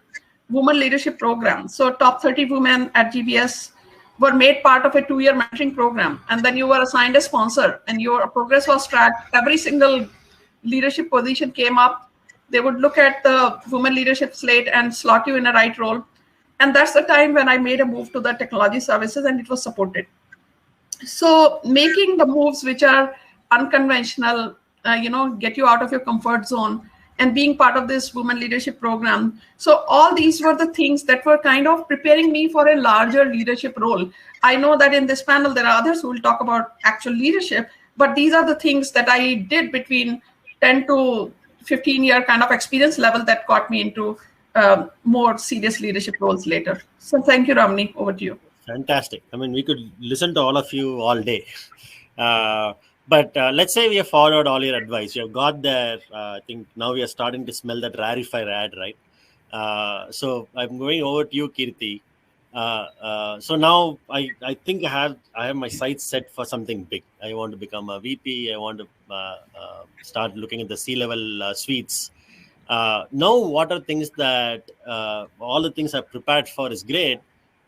Women Leadership Program. So top 30 women at GBS were made part of a 2-year mentoring program. And then you were assigned a sponsor and your progress was tracked. Every single leadership position came up. They would look at the women leadership slate and slot you in a right role. And that's the time when I made a move to the technology services and it was supported. So making the moves which are unconventional, get you out of your comfort zone and being part of this women leadership program. So all these were the things that were kind of preparing me for a larger leadership role. I know that in this panel, there are others who will talk about actual leadership, but these are the things that I did between 10 to 15-year kind of experience level that got me into more serious leadership roles later. So thank you, Ramani. Over to you. Fantastic. I mean, we could listen to all of you all day. But let's say we have followed all your advice. You have got there. I think now we are starting to smell that rarefied ad, right? So I'm going over to you, Kirti. So now I think I have my sights set for something big. I want to become a VP. I want to start looking at the C-level suites. Now, what are things that all the things I've prepared for is great,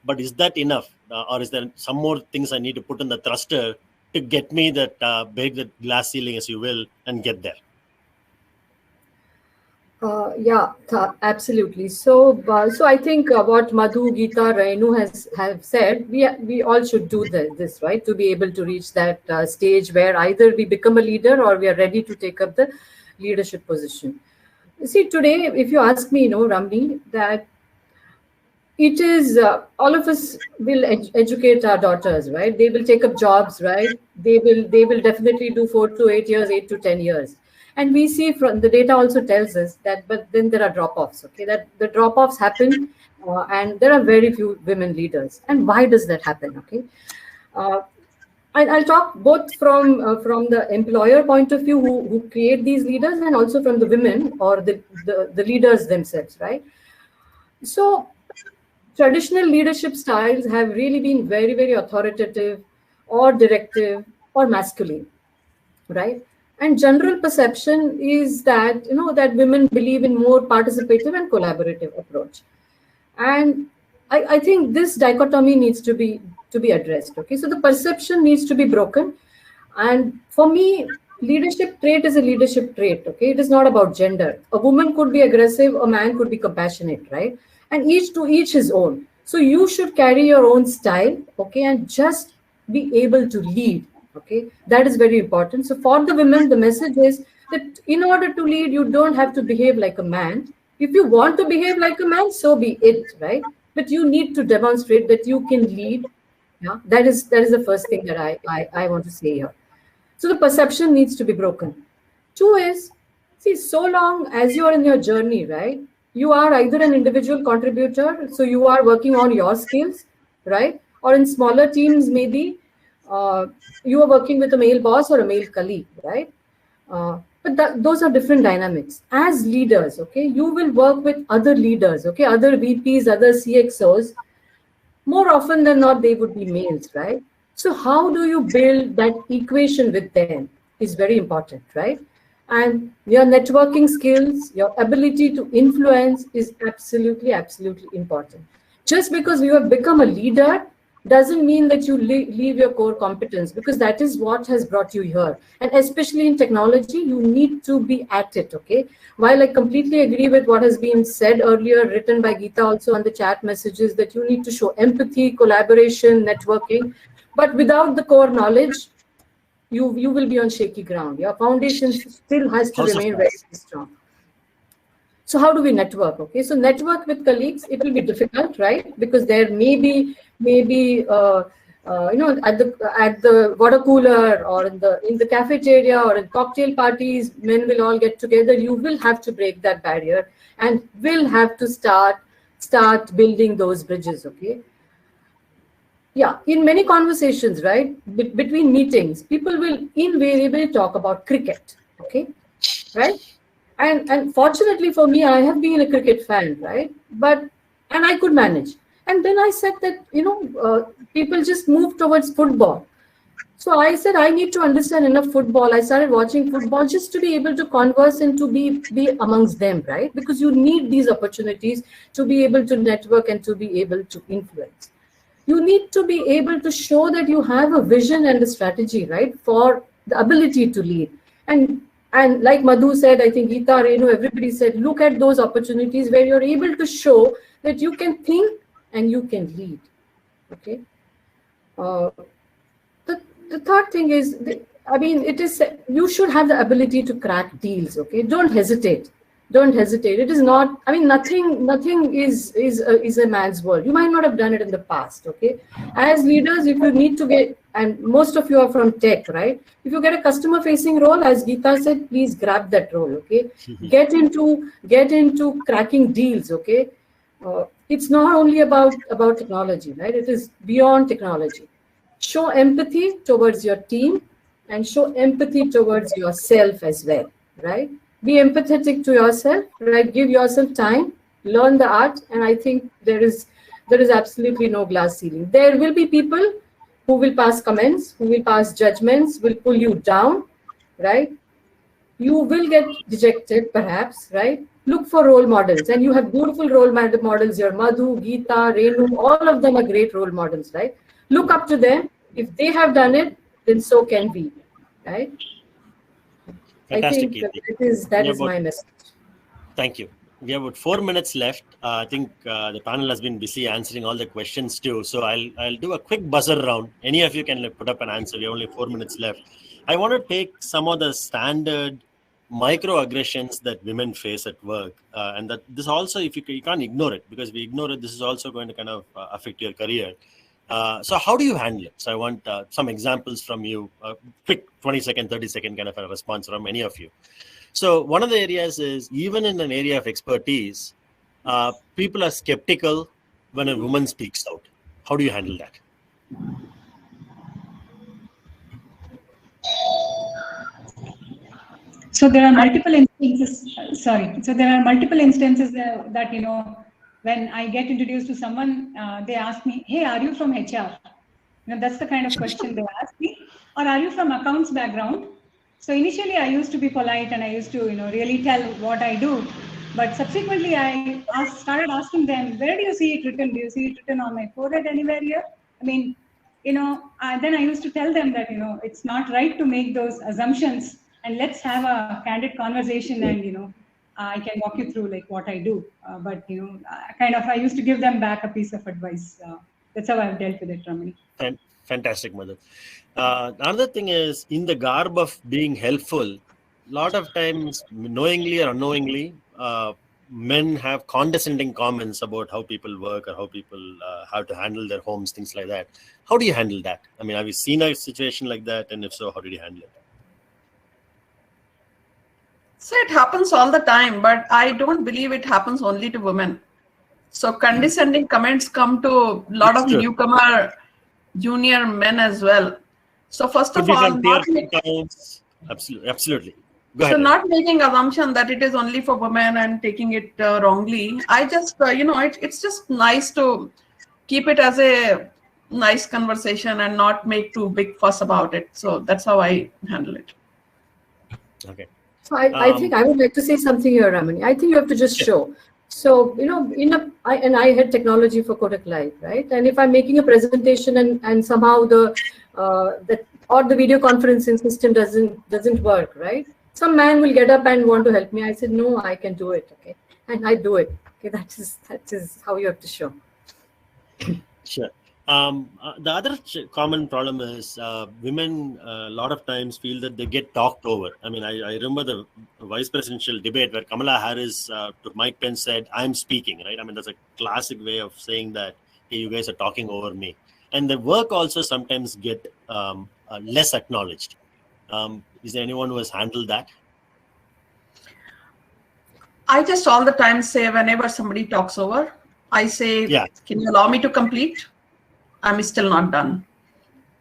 but is that enough, or is there some more things I need to put in the thruster to get me that break the glass ceiling, as you will, and get there? Absolutely. So I think what Madhu, Geeta, Renu have said, we all should do this, right? To be able to reach that stage where either we become a leader or we are ready to take up the leadership position. See, today, if you ask me, Ramani, that it is all of us will educate our daughters, right? They will take up jobs, right? They will definitely do 4 to 8 years, 8 to 10 years. And we see from the data also tells us that, but then there are drop-offs, okay? That the drop-offs happen, and there are very few women leaders. And why does that happen, okay? I'll talk both from the employer point of view, who create these leaders, and also from the women or the leaders themselves, right? So traditional leadership styles have really been very, very authoritative or directive or masculine, right? And general perception is that, that women believe in more participative and collaborative approach. And I think this dichotomy needs to be addressed. Okay, so the perception needs to be broken. And for me, leadership trait is a leadership trait. Okay, it is not about gender. A woman could be aggressive, a man could be compassionate, right? And each his own. So you should carry your own style, okay, and just be able to lead. Okay, that is very important. So for the women, the message is that in order to lead, you don't have to behave like a man. If you want to behave like a man, so be it, right? But you need to demonstrate that you can lead. Yeah, that is the first thing that I want to say here. So the perception needs to be broken. 2 is, see, so long as you are in your journey, right? You are either an individual contributor, so you are working on your skills, right? Or in smaller teams, maybe you are working with a male boss or a male colleague, right? But those are different dynamics. As leaders, okay, you will work with other leaders, okay, other VPs, other CXOs. More often than not, they would be males, right? So how do you build that equation with them is very important, right? And your networking skills, your ability to influence is absolutely, absolutely important. Just because you have become a leader doesn't mean that you leave your core competence, because that is what has brought you here. And especially in technology, you need to be at it, okay? While I completely agree with what has been said earlier, written by Geeta also on the chat messages, that you need to show empathy, collaboration, networking, but without the core knowledge, you will be on shaky ground. Your foundation still has to remain very strong. So how do we network? Okay, so network with colleagues, it will be difficult, right? Because there may be at the water cooler or in the cafeteria or in cocktail parties, men will all get together. You will have to break that barrier and will have to start building those bridges. Okay. Yeah, in many conversations, right, between meetings, people will invariably talk about cricket. Okay, right. And fortunately for me, I have been a cricket fan, right? And I could manage. And then I said that, people just move towards football. So I said, I need to understand enough football. I started watching football just to be able to converse and to be amongst them, right? Because you need these opportunities to be able to network and to be able to influence. You need to be able to show that you have a vision and a strategy, right? For the ability to lead. And like Madhu said, I think Geeta, Renu, everybody said, look at those opportunities where you're able to show that you can think and you can lead. Okay. The third thing is, you should have the ability to crack deals. Okay. Don't hesitate. It is not, nothing is a man's world. You might not have done it in the past. Okay. As leaders, if you need to get, and most of you are from tech, right? If you get a customer facing role, as Geeta said, please grab that role. Okay. Get into cracking deals. Okay. it's not only about technology, right? It is beyond technology. Show empathy towards your team and show empathy towards yourself as well, right? Be empathetic to yourself, right? Give yourself time, learn the art, and I think there is absolutely no glass ceiling. There will be people who will pass comments, who will pass judgments, will pull you down, right? You will get dejected perhaps, right? Look for role models, and you have beautiful role models here. Madhu, Geeta, Renu, all of them are great role models, right? Look up to them. If they have done it, then so can we, right? I Fantastic, think Kirti. that is my message. Thank you. We have about 4 minutes left. I think the panel has been busy answering all the questions too. So I'll do a quick buzzer round. Any of you can put up an answer. We have only 4 minutes left. I want to take some of the standard microaggressions that women face at work, and that this also, if you can't ignore it, because we ignore it, this is also going to kind of affect your career. So how do you handle it? So I want some examples from you, quick 20-second, 30-second kind of a response from any of you. So one of the areas is, even in an area of expertise, people are skeptical when a woman speaks out. How do you handle that? So there are multiple instances. So there are multiple instances that when I get introduced to someone, they ask me, "Hey, are you from HR?" That's the kind of question they ask me. Or are you from accounts background? So initially, I used to be polite and I used to really tell what I do. But subsequently, I started asking them, "Where do you see it written? Do you see it written on my forehead anywhere here?" I mean, then I used to tell them that it's not right to make those assumptions. And let's have a candid conversation, and I can walk you through like what I do. But I used to give them back a piece of advice. That's how I've dealt with it, Ramani. Fantastic, Madhu. Another thing is, in the garb of being helpful, a lot of times, knowingly or unknowingly, men have condescending comments about how people work or how people have to handle their homes, things like that. How do you handle that? I mean, have you seen a situation like that? And if so, how did you handle it? So it happens all the time, but I don't believe it happens only to women. So condescending comments come to a lot of newcomer junior men as well. So first of all, absolutely. Go ahead. So not making assumption that it is only for women and taking it wrongly. I just, it's just nice to keep it as a nice conversation and not make too big fuss about it. So that's how I handle it. Okay. So I think I would like to say something here, Ramani. I think you have to just show. So, I had technology for Kotak Live, right? And if I'm making a presentation and somehow the video conferencing system doesn't work, right? Some man will get up and want to help me. I said, no, I can do it, okay? And I do it. Okay, that is how you have to show. Sure. The other common problem is women a lot of times feel that they get talked over. I mean, I remember the vice presidential debate where Kamala Harris to Mike Pence said, "I'm speaking," right? I mean, that's a classic way of saying that, hey, you guys are talking over me. And the work also sometimes get less acknowledged. Is there anyone who has handled that? I just all the time say, whenever somebody talks over, I say, "Can you allow me to complete? I'm still not done,"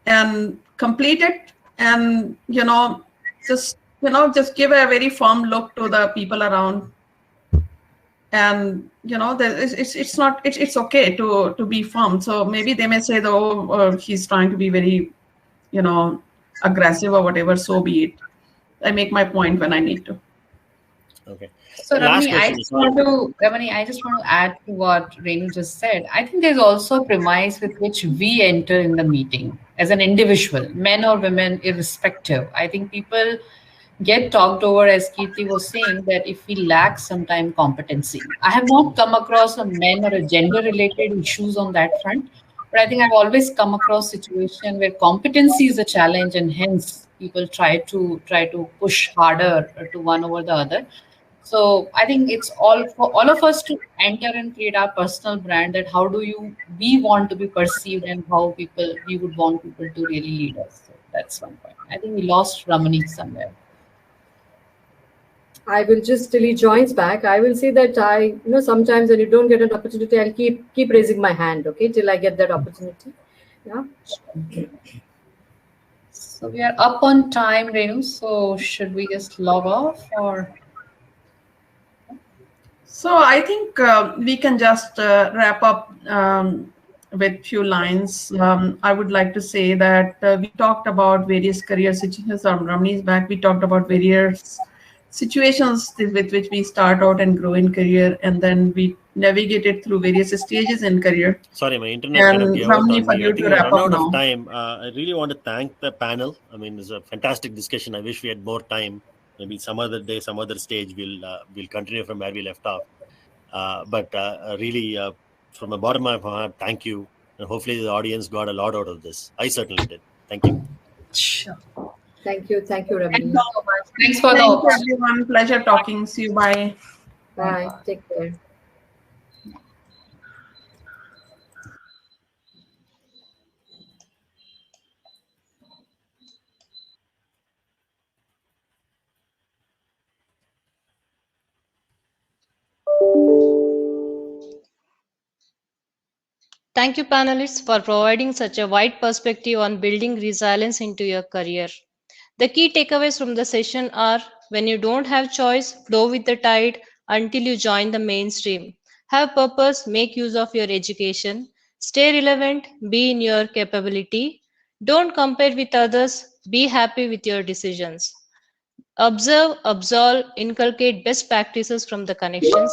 and complete it, and just give a very firm look to the people around, and it's okay to be firm. So maybe they may say, "Oh, he's trying to be very aggressive or whatever," so be it. I make my point when I need to. Okay. So Ramani, I just want to add to what Renu just said. I think there's also a premise with which we enter in the meeting as an individual, men or women, irrespective. I think people get talked over, as Kirti was saying, that if we lack sometime competency. I have not come across a men or a gender-related issues on that front, but I think I've always come across situation where competency is a challenge, and hence people try to push harder to one over the other. So I think it's all for all of us to enter and create our personal brand, that how do we want to be perceived and how we would want people to really lead us. So that's one point. I think we lost Ramani somewhere. I will just till he joins back. I will say that sometimes when you don't get an opportunity, I'll keep raising my hand, okay, till I get that opportunity. Yeah. So we are up on time, Renu. So should we just log off or? So I think we can just wrap up with few lines. I would like to say that we talked about various career situations. On Ramani's back, we talked about various situations with which we start out and grow in career, and then we navigated through various stages in career. Sorry, my internet kind of And gave out Ramani, on for me. I you think to we wrap run up out of now. time. I really want to thank the panel. I mean, it's a fantastic discussion. I wish we had more time. Maybe some other day, some other stage, we'll continue from where we left off. But really, from the bottom of my heart, thank you. And hopefully the audience got a lot out of this. I certainly did. Thank you. Sure. Thank you, Thanks Ramani. so much. Thanks for the Thank you, opportunity. everyone. Pleasure talking. See you. Bye. Bye. Take care. Thank you, panelists, for providing such a wide perspective on building resilience into your career. The key takeaways from the session are: when you don't have choice, flow with the tide until you join the mainstream. Have purpose, make use of your education. Stay relevant, be in your capability. Don't compare with others, be happy with your decisions. Observe, absolve, inculcate best practices from the connections.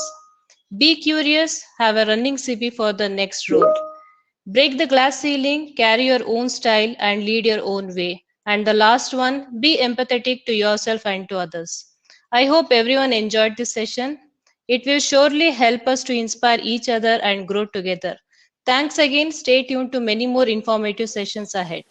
Be curious, have a running CV for the next role. Break the glass ceiling, carry your own style, and lead your own way. And the last one, be empathetic to yourself and to others. I hope everyone enjoyed this session. It will surely help us to inspire each other and grow together. Thanks again. Stay tuned to many more informative sessions ahead.